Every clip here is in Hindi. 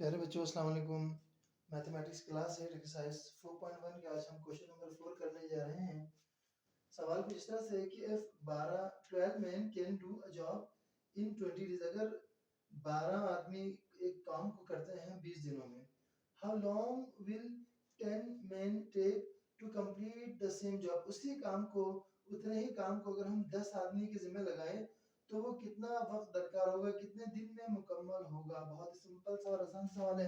प्यारे बच्चों अस्सलाम वालेकुम। मैथमेटिक्स क्लास है एक्सरसाइज 4.1 के आज हम क्वेश्चन नंबर 4 करने जा रहे हैं। सवाल कुछ इस तरह से है कि if 12 men can do a job in 20 days, अगर 12 आदमी एक काम को करते हैं 20 दिनों में, how long will 10 men take to complete the same job. उसी काम को, उतने ही काम को अगर हम 10 आदमी के जिम्मे लगाएं तो वो कितना वक्त दरकार होगा, कितने दिन में मुकम्मल होगा। बहुत ही सिंपल सा और आसान सवाल है।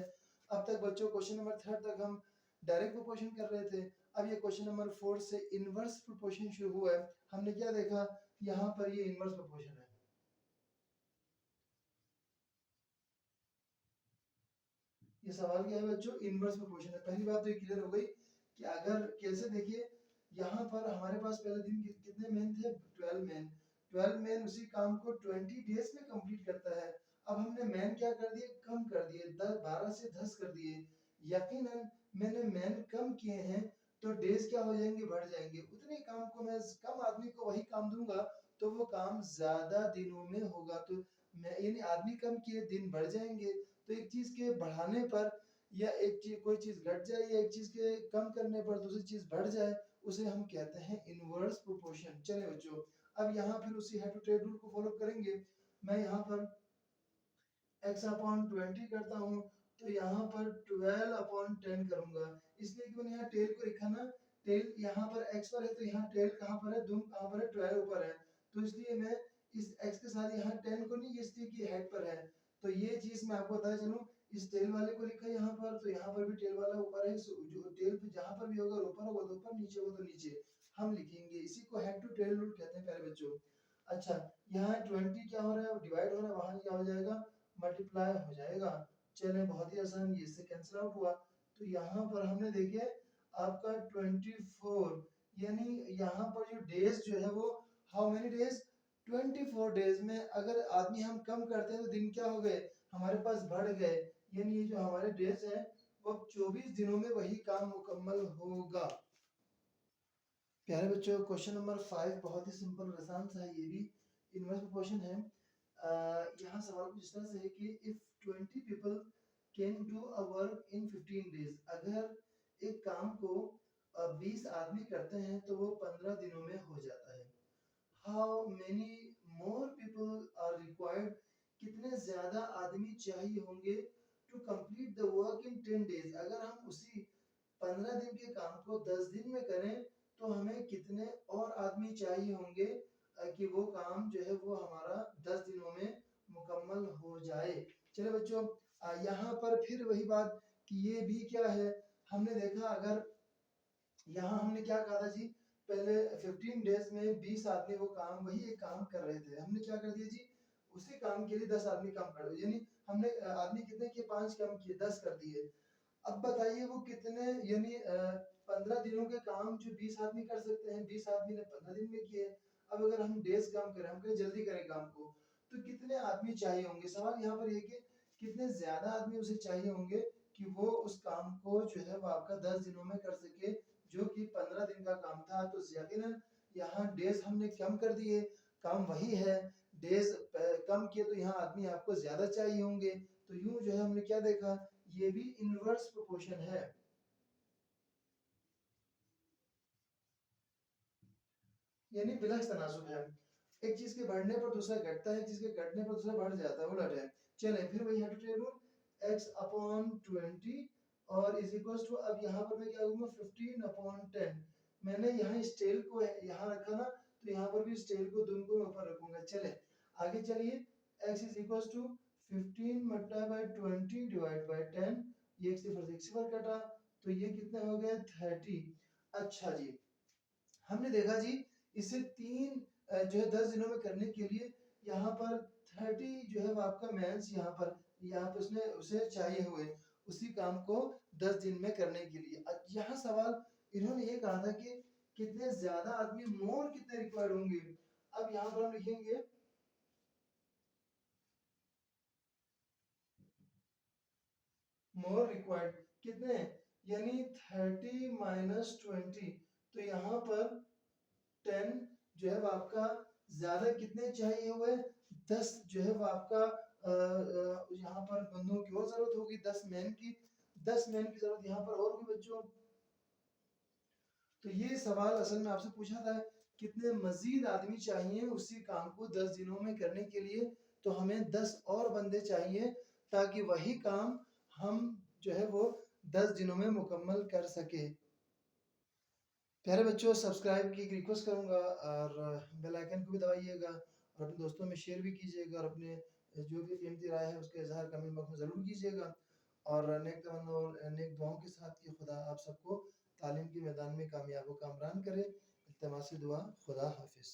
अब तक बच्चों क्वेश्चन नंबर 3 तक हम डायरेक्ट प्रोपोर्शन कर रहे थे। अब ये क्वेश्चन नंबर 4 से इनवर्स प्रोपोर्शन शुरू हुआ है। हमने क्या देखा, यहाँ पर ये इनवर्स प्रोपोर्शन है। ये सवाल क्या है बच्चों, इनवर्स प्रोपोर्शन है। पहली बात तो ये क्लियर हो गई कि अगर कैसे, देखिए यहाँ पर हमारे पास पहले दिन कितने मैन थे, 12 मैन। 12 मैन उसी काम को 20 डेज में कंप्लीट करता है। अब हमने मैन क्या कर दिए, कम कर दिए, 12 से 10 कर दिए। यकीनन मैंने मैन कम किए हैं तो डेज क्या हो जाएंगे, बढ़ जाएंगे। उतने काम को मैं कम आदमी को वही काम दूंगा तो वो काम ज्यादा दिनों में होगा। तो मैं यानी आदमी कम किए, दिन बढ़ जाएंगे। तो एक चीज के बढ़ाने पर या एक चीज, कोई चीज घट जाए या एक चीज के कम करने पर दूसरी चीज बढ़ जाए, उसे हम कहते हैं इनवर्स प्रोपोर्शन। चले बच्चों, अब यहाँ फिर उसी हेड टू टेल रूल को फॉलो करेंगे। मैं यहाँ पर x अपॉन 20 करता हूँ तो यहाँ पर 12 अपॉन 10 करूंगा, इसलिए कि मैंने यहाँ टेल को लिखा ना, टेल यहाँ पर x पर है तो यहाँ टेल कहाँ पर है, दुम कहाँ पर है, 12 ऊपर है। तो इसलिए मैं इस x के साथ यहाँ 10 को नहीं, इसलिए कि हेड पर है। तो ये चीज मैं आपको बताया चलूं, इस टेल वाले को लिखा यहाँ पर तो यहाँ पर भी टेल वाला ऊपर है। जो टेल पे जहाँ पर भी होगा, ऊपर होगा तो ऊपर, नीचे होगा तो नीचे हम लिखेंगे। इसी को हेड टू टेल रूल कहते हैं प्यारे बच्चों। अच्छा, यहाँ 20 क्या हो रहा है, डिवाइड हो रहा है, वहां क्या हो जाएगा, मल्टीप्लाई हो जाएगा। चले बहुत ही आसान, ये से कैंसिल आउट हुआ। तो यहाँ पर हमने देखे आपका 24, यानी यहाँ पर जो डेज जो है वो हाउ मेनी डेज, 24 डेज में अगर आदमी हम कम करते हैं तो दिन क्या हो गए, हमारे पास बढ़ गए। यानी ये जो हमारे डेज हैं वो 24 दिनों में वही काम मुकम्मल होगा। प्यारे बच्चों क्वेश्चन नंबर 5 बहुत ही सिंपल और आसान सा है, ये भी इनवर्स प्रोपोर्शन है। यहाँ सवाल कुछ इस तरह से है कि if 20 people can do a work in 15 days, अगर एक काम को 20 आदमी करते हैं तो वो 15 दिनों में हो जाता है। How many more people are required, कितने ज्यादा आदमी चाहिए होंगे to complete the work in 10 days, अगर हम उसी 15 दिन के काम को 10 दिन में करें तो हमें कितने और आदमी चाहिए होंगे कि वो काम जो है वो हमारा 10 दिनों में मुकम्मल हो जाए। चलो बच्चों, यहाँ पर फिर वही बात कि ये भी क्या है, हमने देखा अगर यहाँ हमने क्या कहा था जी, पहले 15 डेज में 20 आदमी वो काम, वही एक काम कर रहे थे, हमने क्या कर दिया जी, उसी काम के लिए 10 आदमी काम कर रहे, यानी हमने आदमी कितने किए, 5 कम किए, 10 कर दिए। अब बताइए वो कितने, यानी 15 दिनों के काम जो 20 आदमी कर सकते हैं, 20 आदमी ने 15 दिन में किए। अब अगर हम डेज काम करें, हम कहें जल्दी करें काम को, तो कितने आदमी चाहिए होंगे। सवाल यहाँ पर ये कि कितने ज्यादा आदमी उसे चाहिए होंगे कि वो उस काम को जो है वो आपका 10 दिनों में कर सके, जो कि 15 दिन का काम था। तो यकीनन यहाँ डेज हमने कम कर दिए, काम वही है, डेज कम किए तो यहाँ आदमी आपको ज्यादा चाहिए होंगे। तो यूं जो है हमने क्या देखा, ये भी इनवर्स प्रोपोर्शन है। यानी बिलक्स तनासुब है, एक चीज के बढ़ने पर दूसरा घटता है, एक चीज के घटने पर दूसरा बढ़ जाता है, उलट है। चले फिर वही है टू रूल, x अपॉन 20 और इज इक्वल टू, अब यहाँ पर मैं क्या करूंगा, 15 अपॉन 10। मैंने यहाँ इस टेल को यहाँ रखा ना, तो यहाँ पर भी इस टेल को दोनों को ऊपर रखूंगा। चले आगे चलिए, x is equal to 15 multiply by 20 divide by 10, ये एक सिफर कटा तो ये कितना हो गया, 30। अच्छा जी, हमने देखा जी इसे तीन जो है 10 दिनों में करने के लिए यहाँ पर 30 जो है वो आपका मैंस यहाँ पर उसने उसे चाहिए हुए उसी काम को 10 दिन में करने के लिए। यहाँ सवाल इन्होंने ये कहा था कि कितने ज्यादा आदमी, मोर कितने रिक्वायर्ड होंगे। अब यहाँ पर हम लिखेंगे मोर रिक्वायर्ड कितने, यानी 30 माइनस 20, तो यहाँ पर 10 जो है वो आपका ज्यादा कितने चाहिए हुए, 10 जो है वो आपका यहाँ पर बंदों की और ज़रूरत होगी 10 मैन की, 10 मैन की ज़रूरत यहाँ पर और भी बच्चों। तो ये सवाल असल में आपसे पूछा था कितने मज़ीद आदमी चाहिए उसी काम को 10 दिनों में करने के लिए, तो हमें 10 और बंदे चाहिए ताकि वही काम हम जो है वो 10 दिनों में मुकम्मल कर सके। प्यारे बच्चों, सब्सक्राइब की एक रिक्वेस्ट करूँगा और बेल आइकन को भी दबाइएगा और अपने दोस्तों में शेयर भी कीजिएगा और अपने जो भी कीमती राय है उसका इज़हार कमेंट बॉक्स में ज़रूर कीजिएगा। और नेक तमन्ना और नेक दुआओं के साथ कि खुदा आप सबको तालीम के मैदान में कामयाब व कामरान करे। इल्तिमास दुआ, खुदा हाफ़िज़।